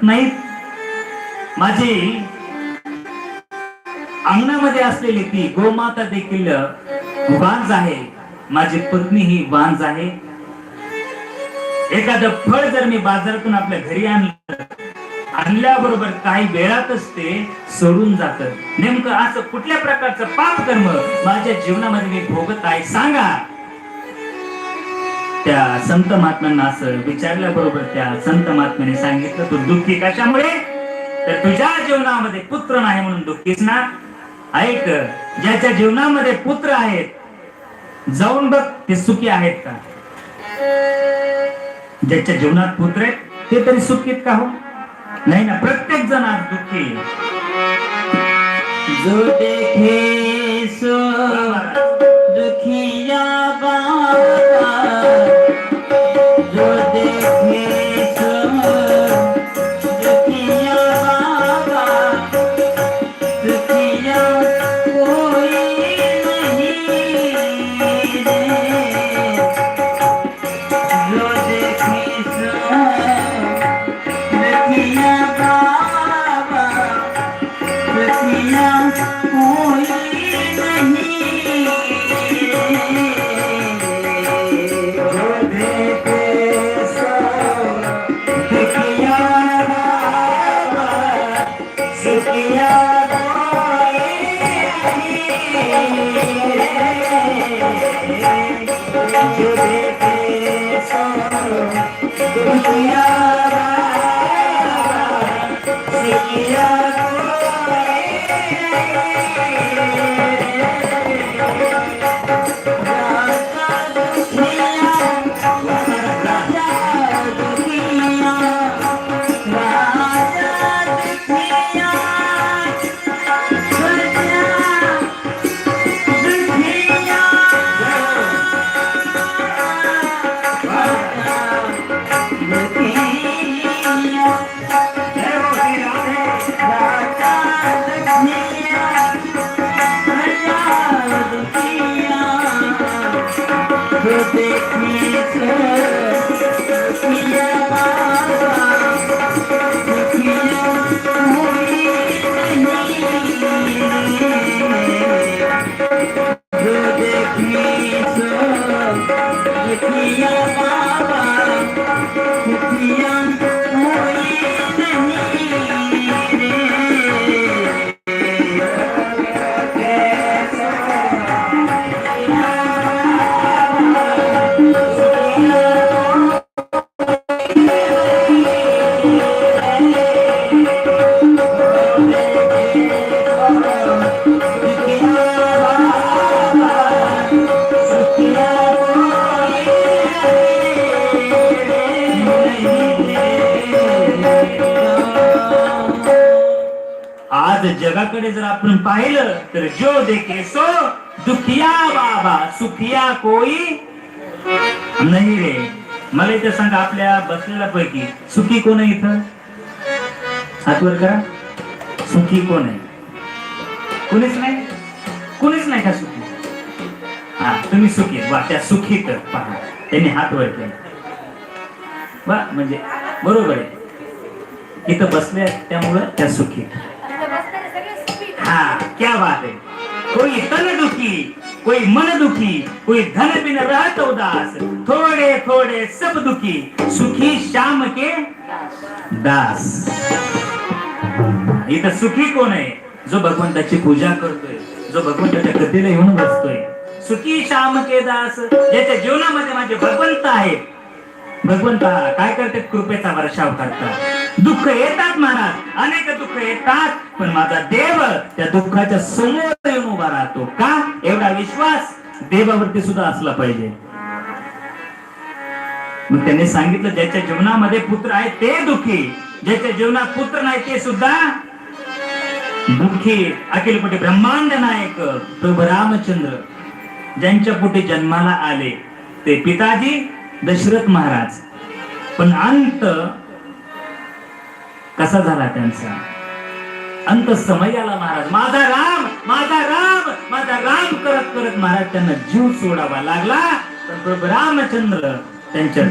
नाहीत. माझी अंगणामध्ये असलेली ती गोमाता देखील वांज आहे, माझी पत्नी ही वांज आहे. एखादं फळ जर मी बाजारातून आपल्या घरी आणल्याबरोबर काही वेळातच ते सोडून जात. नेमकं असं कुठल्या प्रकारचं पाप कर्म माझ्या जीवनामध्ये मी भोगत आहे सांगा. त्या संत महात्म्यांना असं विचारल्याबरोबर त्या संत महात्म्याने सांगितलं, तू दुःखी कशामुळे? तर तुझ्या जीवनामध्ये पुत्र नाही म्हणून दुःखीच ना. ऐक, ज्याच्या जीवनामध्ये पुत्र आहेत जाऊन बघ ते सुखी आहेत का. ज्याच्या जीवनात पुत्र आहेत ते तरी सुखीत का हो? नाही ना, प्रत्येक जण आज दुःखी. जो देखे सो दुखिया बाबा, जो देखे सो दुखिया बाबा, दुखिया कोई नहीं रे. जो देखे सो दुखिया बाबा, दुखिया कोई नहीं रे. जो देखे सो दुखिया बाबा, दुखिया कोई नहीं रे. जो देखे सो दुखिया जगाकडे जर आपण पाहिलं तर जो देखे सो दुखिया बाबा, सुखिया कोई नाही रे. मला इथे सांगा, आपल्या बसलेल्या पैकी सुखी कोण आहे इथं? हातवर करा. सुखी कोण आहे? कोणीच नाही. कोणीच नाही का सुखी? हा, तुम्ही सुखी. वा, त्या सुखी तर पहा, त्यांनी हात वर केला. वा, म्हणजे बरोबर आहे, इथं बसले त्यामुळे त्या सुखी. हाँ, क्या बात है. कोई तन दुखी, कोई मन दुखी, कोई धन बिन रहत उदास, थोड़े थोड़े सब दुखी, सुखी श्याम के दास. इथं सुखी कोण आहे? जो भगवंताची पूजा करतोय, जो भगवंताच्या कथेला येऊन बसतोय. सुखी श्याम के दास, ज्याच्या जीवनामध्ये माझे भगवंत आहेत. भगवंत काय करतात? कृपेचा वर्षाव करतात. दुःख येतात महाराज, अनेक दुःख येतात, पण माझा देव त्या दुःखाच्या समोर येऊन उभा राहतो. का? एवढा विश्वास देवावरती सुद्धा असला पाहिजे. मग त्यांनी सांगितलं, ज्याच्या जीवनामध्ये पुत्र आहे ते दुःखी, ज्याच्या जीवनात पुत्र नाही ते सुद्धा दुःखी. अखिलपटी ब्रह्मांड नायक प्रभू रामचंद्र ज्यांच्या पोटी जन्माला आले ते पिताजी दशरथ महाराज. पण अंत कसा झाला त्यांचा? अंत समय आला महाराज. माझा राम, माझा राम, माझा राम करत करत महाराज त्यांना जीव सोडावा लागला. पण प्रभू रामचंद्र त्यांच्या